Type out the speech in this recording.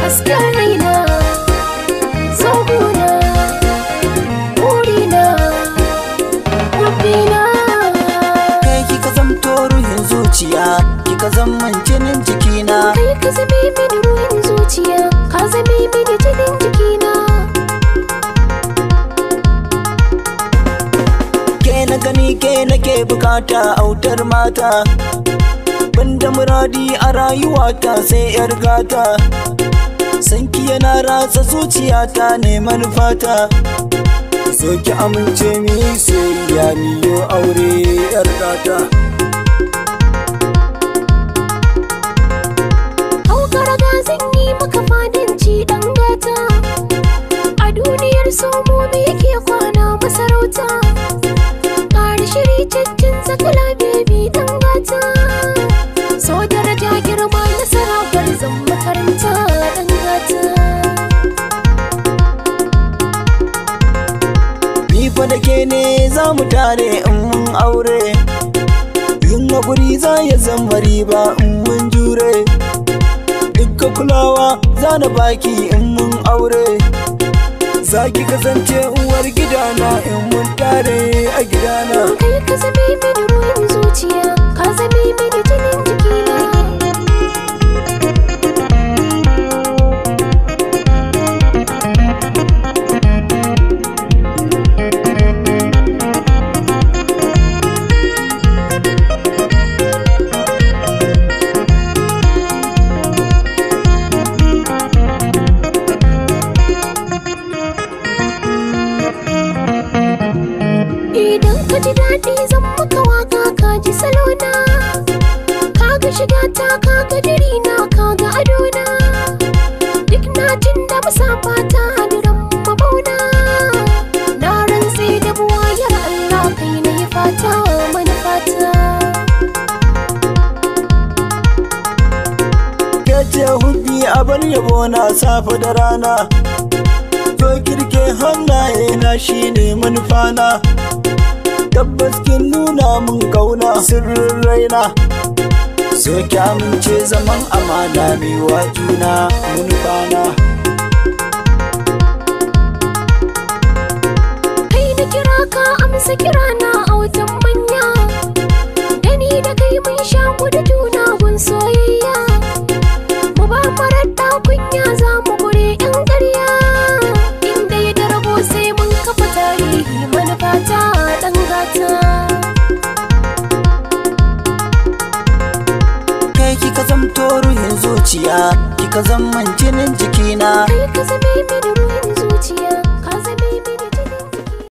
Hasken raina, zoguna, burina, rabbina. Kai kika zamto ruhin zuciya, kika zaman jinin jikina. Kai ka zame mini ruhin zuciya, ka zame mini jinin jikina. Ke na gani ke nake bukata autar mata, banda muradi a rayuwata sai yar gata. Sanki yana ratsa zuciyata ne manufata, so ki amince mi soyayya miyo aure yar gata. Raga zan yi maka fadanci dan gata, a duniyar somo me yake kwana masarauta. Ƙara shiri caccin sakala bebi dan gata, so daraja girma nasara gwarzon makaranta dan gata. Ni fa da ke ne za mu tare in mun aure, yin haƙuri za ya zama riba in mun jure. Dukka kulawa za na baki in mun aure, za ki kasance uwar gidana in mun tare a gidana. Kai ka zame mini ruhin zuciya, ka zame mini jinin jikina. Idan ka ji daɗi zan maka waka ka ji salona, ka ga shiga ta ka ga dirina ka ga adona. Duk na jin da musafata hadiran mabauna, na rantse da buwayar Allah kai na yi fata manufata. Kece hubbi a bar yabo na safe da rana, to kirke hannaye na shine manufana. Tabbas kin nuna mun kauna sirrin raina, so ki amince zaman amana mai wa juna manufana. Kai na kira ka amsa kirana a wajen manya, da ni da kai mun shaku da juna gun soyayya. Mu ba marar kunya za mu gure yan ƙarya, inda ya darabo sai mun kafa tarihi manufata ɗan gata. Kai kika zamto ruhin zuciya, kika zaman jinin jikina. Kai ka zame mini ruhin